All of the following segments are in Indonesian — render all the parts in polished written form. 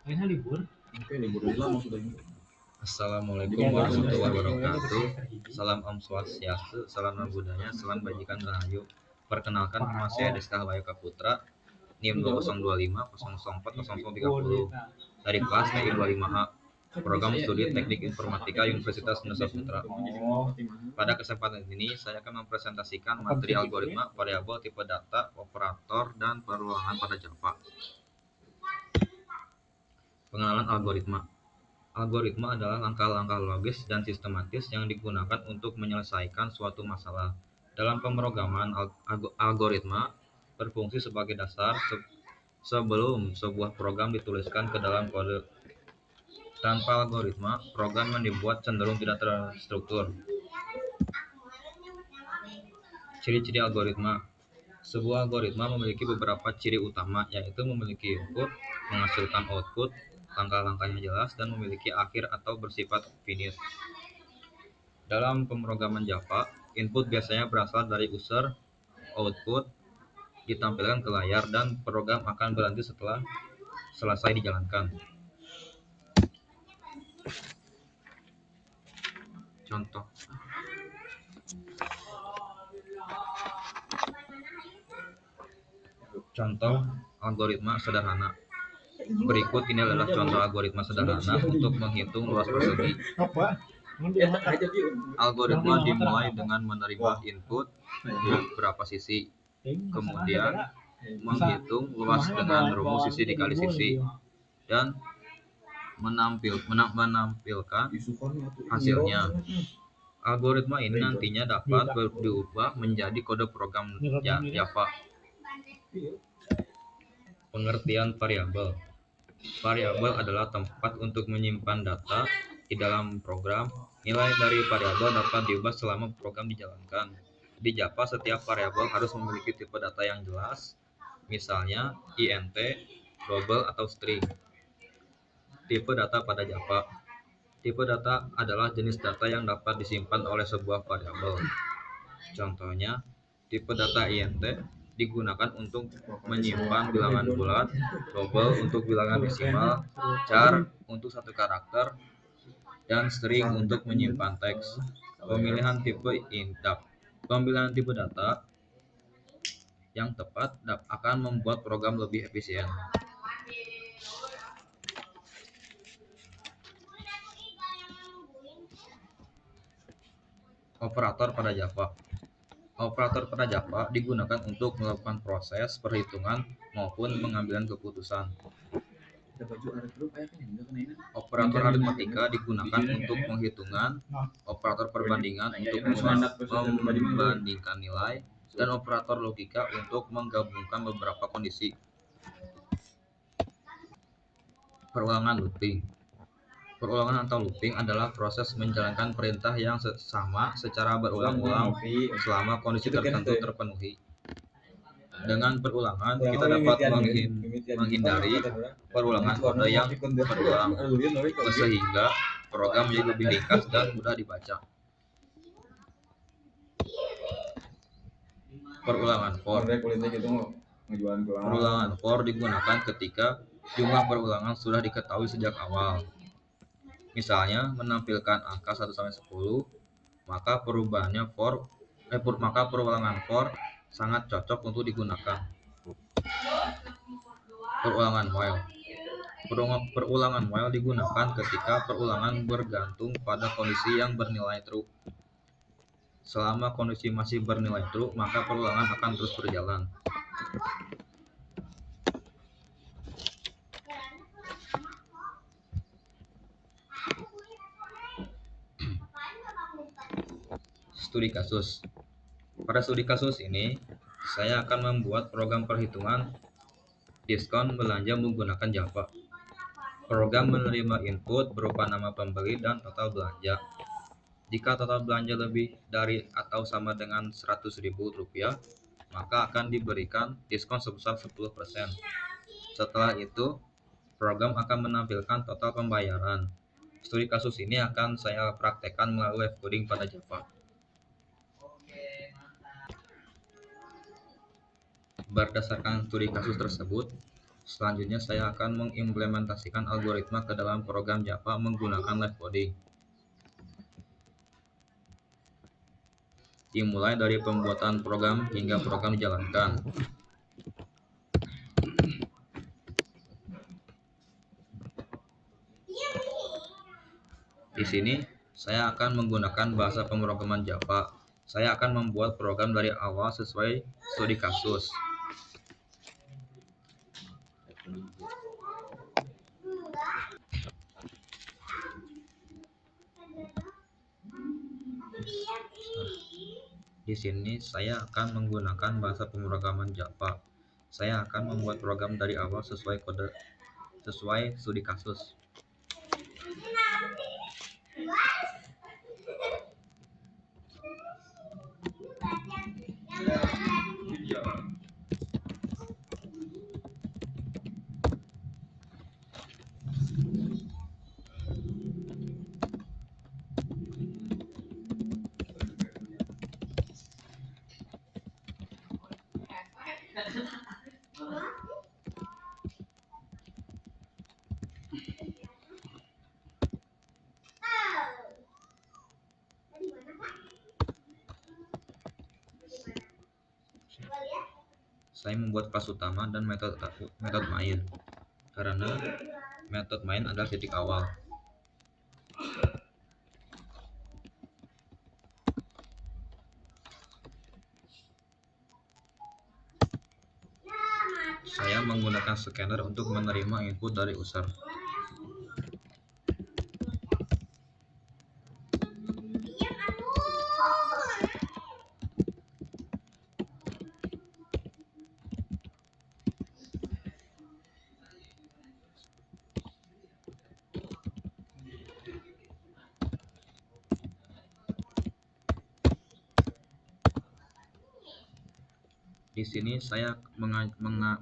Oke, libur dulu lah maksudnya. Assalamualaikum warahmatullahi wabarakatuh. Salam Om Swastiastu, salam Nama Budaya, salam Bajikan Rahayu. Perkenalkan, nama saya Deska Wayoka Putra, NIM 2025 004 0030 dari kelas TI 25A, Program Studi Teknik Informatika Universitas Nusa Putra. Pada kesempatan ini, saya akan mempresentasikan materi algoritma, variabel, tipe data, operator, dan perulangan pada Java. Pengenalan algoritma. Algoritma adalah langkah-langkah logis dan sistematis yang digunakan untuk menyelesaikan suatu masalah. Dalam pemrograman, algoritma berfungsi sebagai dasar sebelum sebuah program dituliskan ke dalam kode. Tanpa algoritma, program yang dibuat cenderung tidak terstruktur. Ciri-ciri algoritma. Sebuah algoritma memiliki beberapa ciri utama, yaitu memiliki input, menghasilkan output, langkah-langkahnya jelas, dan memiliki akhir atau bersifat finite. Dalam pemrograman Java, input biasanya berasal dari user, output ditampilkan ke layar, dan program akan berhenti setelah selesai dijalankan. Contoh algoritma sederhana. Berikut ini adalah contoh algoritma sederhana untuk menghitung luas persegi. Algoritma dimulai dengan menerima input berapa sisi, kemudian menghitung luas dengan rumus sisi dikali sisi, dan menampilkan hasilnya. Algoritma ini nantinya dapat diubah menjadi kode program Java. Pengertian variabel. Variabel adalah tempat untuk menyimpan data di dalam program. Nilai dari variabel dapat diubah selama program dijalankan. Di Java, setiap variabel harus memiliki tipe data yang jelas, misalnya int, double, atau string. Tipe data pada Java. Tipe data adalah jenis data yang dapat disimpan oleh sebuah variabel. Contohnya, tipe data int digunakan untuk menyimpan bilangan bulat, double untuk bilangan desimal, char untuk satu karakter, dan string untuk menyimpan teks. Pemilihan tipe data yang tepat akan membuat program lebih efisien. Operator pada Java. Operator pada Java digunakan untuk melakukan proses perhitungan maupun pengambilan keputusan. Operator aritmatika digunakan untuk penghitungan, operator perbandingan untuk membandingkan nilai, dan operator logika untuk menggabungkan beberapa kondisi. Perulangan looping. Perulangan atau looping adalah proses menjalankan perintah yang sama secara berulang-ulang selama kondisi tertentu terpenuhi. Dengan perulangan, kita dapat menghindari perulangan kode yang berulang, sehingga program menjadi lebih ringkas dan mudah dibaca. Perulangan for. Perulangan for digunakan ketika jumlah perulangan sudah diketahui sejak awal. Misalnya menampilkan angka 1-10, maka perulangan for sangat cocok untuk digunakan. Perulangan while. Perulangan while digunakan ketika perulangan bergantung pada kondisi yang bernilai true. Selama kondisi masih bernilai true, maka perulangan akan terus berjalan. Studi kasus. Pada studi kasus ini, saya akan membuat program perhitungan diskon belanja menggunakan Java. Program menerima input berupa nama pembeli dan total belanja. Jika total belanja lebih dari atau sama dengan Rp100.000, maka akan diberikan diskon sebesar 10%. Setelah itu, program akan menampilkan total pembayaran. Studi kasus ini akan saya praktekkan melalui live coding pada Java. Berdasarkan studi kasus tersebut, Selanjutnya saya akan mengimplementasikan algoritma ke dalam program Java menggunakan live coding. Dimulai dari pembuatan program hingga program dijalankan. Di sini saya akan menggunakan bahasa pemrograman Java. Saya akan membuat program dari awal sesuai studi kasus. Di sini saya akan menggunakan bahasa pemrograman Java. Saya akan membuat program dari awal sesuai studi kasus. Saya membuat kelas utama dan metode main karena metode main adalah titik awal. Saya menggunakan scanner untuk menerima input dari user. Di sini saya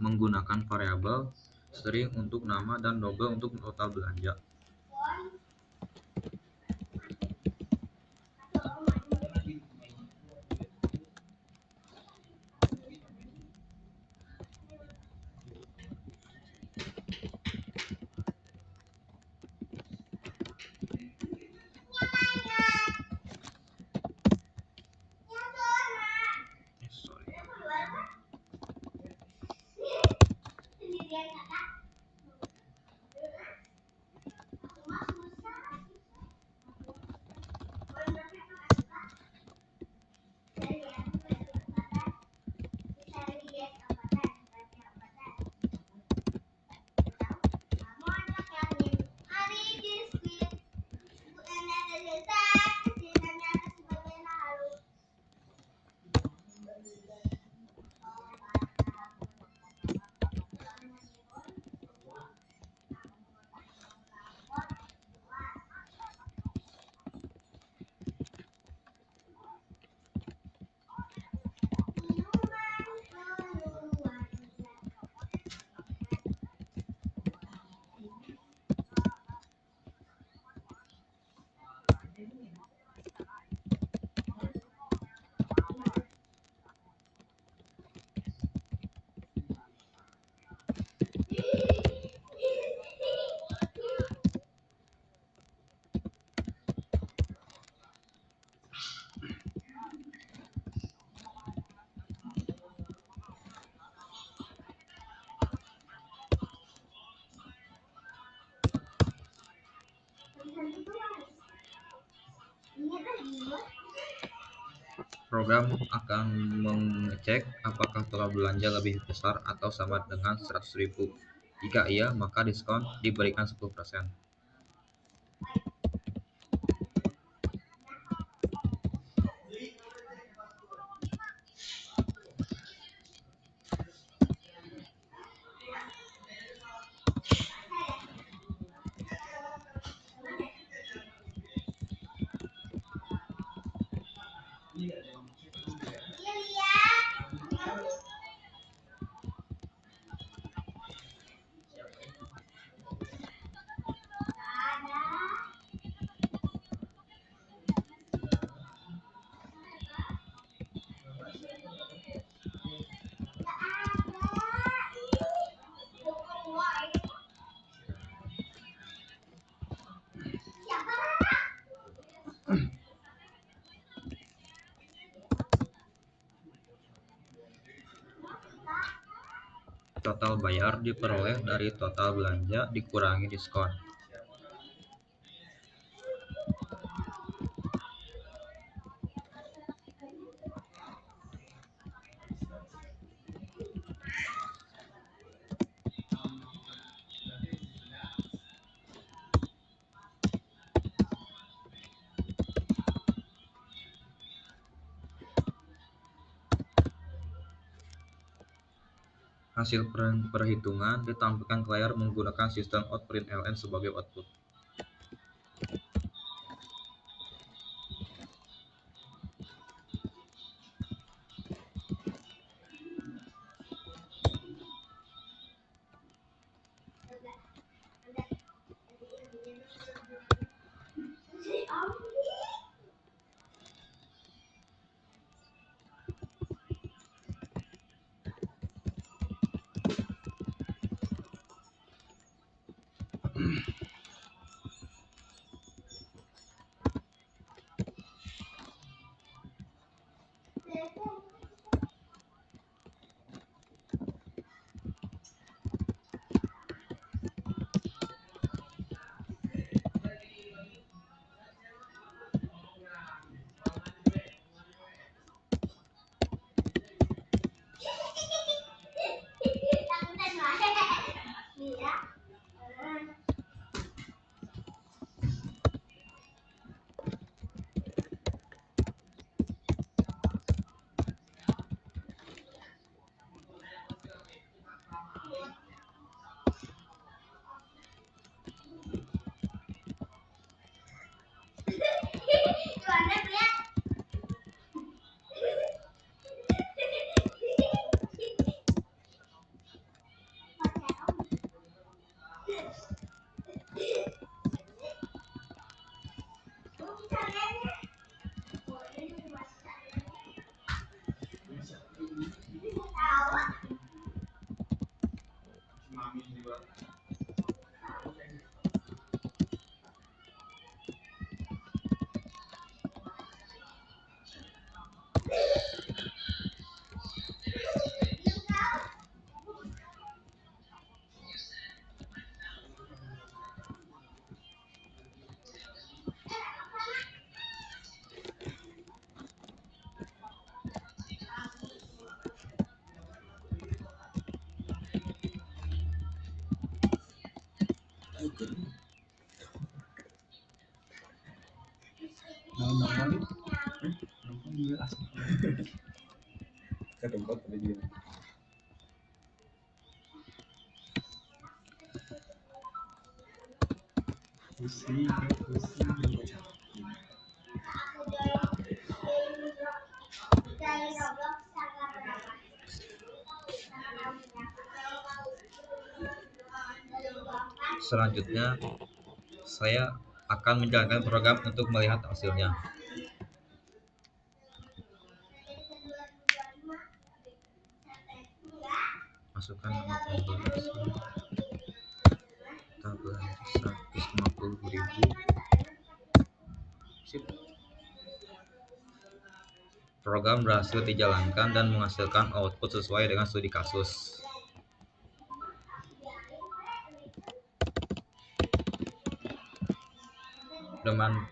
menggunakan variabel string untuk nama dan double untuk total belanja. Sorry. Program akan mengecek apakah total belanja lebih besar atau sama dengan 100.000. Jika iya, maka diskon diberikan 10%. total bayar diperoleh dari total belanja dikurangi diskon. Hasil perhitungan ditampilkan ke layar menggunakan sistem Outprintln sebagai output. Selanjutnya, saya akan menjalankan program untuk melihat hasilnya. Masukkan nama pembeli, tabel 150.000. Sip. Program berhasil dijalankan dan menghasilkan output sesuai dengan studi kasus.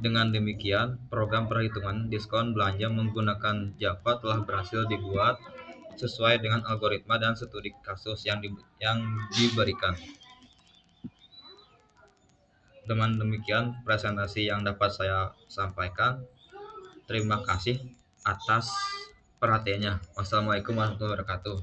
Dengan demikian, program perhitungan diskon belanja menggunakan Java telah berhasil dibuat sesuai dengan algoritma dan studi kasus yang diberikan. Dengan demikian, presentasi yang dapat saya sampaikan. Terima kasih atas perhatiannya. Wassalamualaikum warahmatullahi wabarakatuh.